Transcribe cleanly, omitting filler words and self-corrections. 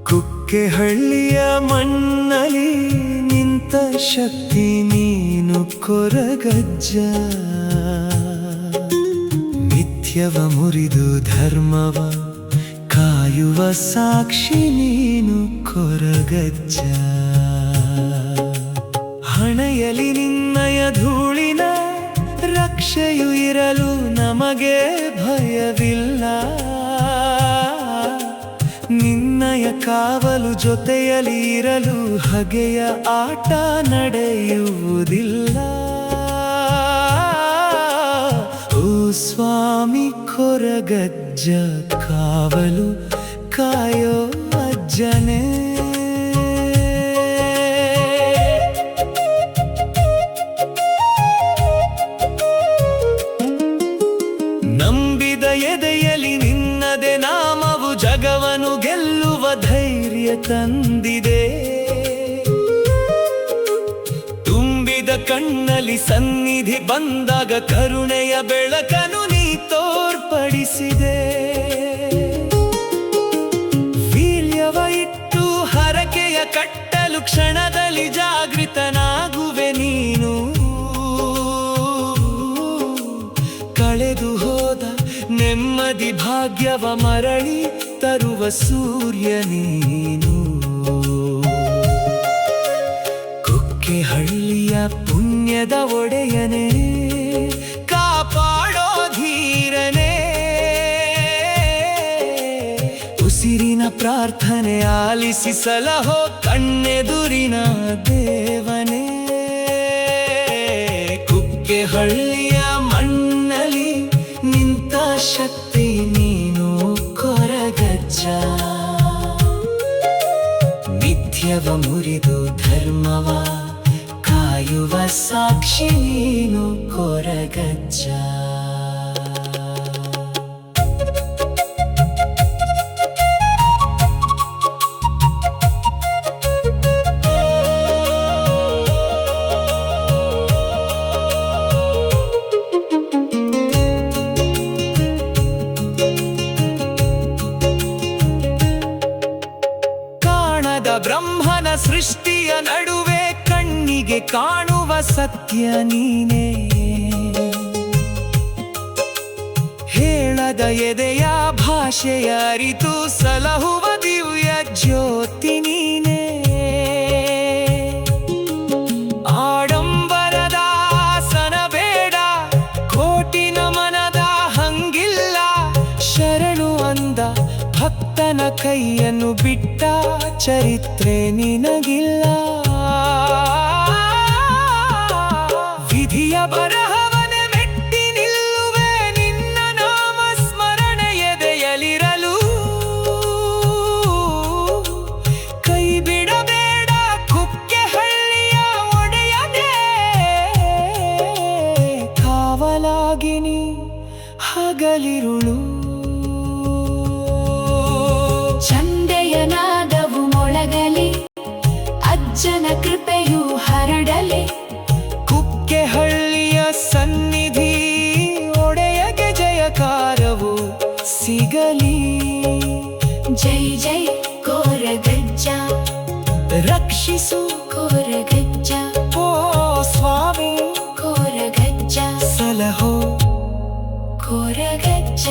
ಕುಕ್ಕೆಹಳ್ಳಿಯ ಮಣ್ಣಲ್ಲಿ ನಿಂತ ಶಕ್ತಿ ನೀನು ಕೊರಗಜ್ಜ. ಮಿಥ್ಯವ ಮುರಿದು ಧರ್ಮವ ಕಾಯುವ ಸಾಕ್ಷಿ ನೀನು ಕೊರಗಜ್ಜ. ಹಣೆಯಲಿ ನಿನ್ನಯ ಧೂಳಿನ ರಕ್ಷೆಯು ಇರಲು ನಮಗೆ ಭಯವಿಲ್ಲ. ನಿನ್ನಯ ಕಾವಲು ಜೊತೆಯಲ್ಲಿ ಇರಲು ಹಗೆಯ ಆಟ ನಡೆಯುವುದಿಲ್ಲ. ಓ ಸ್ವಾಮಿ ಕೊರಗಜ್ಜ, ಕಾವಲು ಕಾಯೋ ಅಜ್ಜನೇ. ನಂಬಿದ ಎದೆಯಲಿ ನಿನ್ನದೆ ನಾಮವು ಜಗವನ್ನು ಗೆಲ್ಲುವ ಧೈರ್ಯ ತಂದಿದೆ. ತುಂಬಿದ ಕಣ್ಣಲ್ಲಿ ಸನ್ನಿಧಿ ಬಂದಾಗ ಕರುಣೆಯ ಬೆಳಕನ್ನು ನೀ ತೋರ್ಪಡಿಸಿದೆ. ವೀರ್ಯವ ಇಟ್ಟು ಹರಕೆಯ ಕಟ್ಟಲು ಕ್ಷಣದಲ್ಲಿ ಜಾಗೃತನಾಗುವೆ ನೀನು. ಕಳೆದು ಹೋದ ನೆಮ್ಮದಿ ಭಾಗ್ಯವ ಮರಳಿ ತರುವ ಸೂರ್ಯ ನೀನು. ಕುಕ್ಕೆಹಳ್ಳಿಯ ಪುಣ್ಯದ ಒಡೆಯನೇ, ಕಾಪಾಡೋ ಧೀರನೇ. ಉಸಿರಿನ ಪ್ರಾರ್ಥನೆ ಆಲಿಸಿ ಸಲಹೋ ಕಣ್ಣೆದುರಿನ ದೇವನೇ. ಕುಕ್ಕೆಹಳ್ಳಿಯ ಮಣ್ಣಲ್ಲಿ ನಿಂತ ಶಕ್ತಿ ನೀನು ಕೊರಗಜ್ಜ. ಮಿಥ್ಯವ ಮುರಿದು ಧರ್ಮವ ಕಾಯುವ ಸಾಕ್ಷಿ ನೀನು ಕೊರಗಜ್ಜ. ಬ್ರಹ್ಮನ ಸೃಷ್ಟಿಯ ನಡುವೆ ಕಣ್ಣಿಗೆ ಕಾಣುವ ಸತ್ಯ ನೀನೇ. ಹೇಳದ ಎದೆಯ ಭಾಷೆಯ ಅರಿತು ಸಲಹುವ ದಿವ್ಯ ಜ್ಯೋತಿ ನೀನೇ. ಆಡಂಬರದ ಆಸನ ಬೇಡ, ಕೋಟಿ ನಮನದ ಹಂಗಿಲ್ಲ. ಶರಣು ಅಂದ ಭಕ್ತನ ಕೈಯನ್ನು ಬಿಟ್ಟ ಚರಿತ್ರೆ ನಿನಗಿಲ್ಲ. ವಿಧಿಯ ಬರಹವನೆ ಮೆಟ್ಟಿ ನಿಲ್ಲುವೆ, ನಿನ್ನ ನಾಮ ಸ್ಮರಣೆ ಎದೆಯಲಿರಲು. ಕೈ ಬಿಡಬೇಡ ಕುಕ್ಕೆಹಳ್ಳಿಯ ಒಡೆಯನೇ, ಕಾವಲಾಗಿನಿ ಹಗಲಿರುಳು. ಚಂಡೆಯ ನಾದವು ಮೊಳಗಲಿ, ಅಜ್ಜನ ಕೃಪೆಯು ಹರಡಲಿ. ಕುಕ್ಕೆಹಳ್ಳಿಯ ಸನ್ನಿಧಿ ಒಡೆಯಗೆ ಜಯಕಾರವು ಸಿಗಲಿ. ಜೈ ಜೈ ಕೊರಗಜ್ಜ, ರಕ್ಷಿಸು ಕೊರಗಜ್ಜ. ಓ ಸ್ವಾಮಿ ಕೊರಗಜ್ಜ, ಸಲಹೋ ಕೊರಗಜ್ಜ.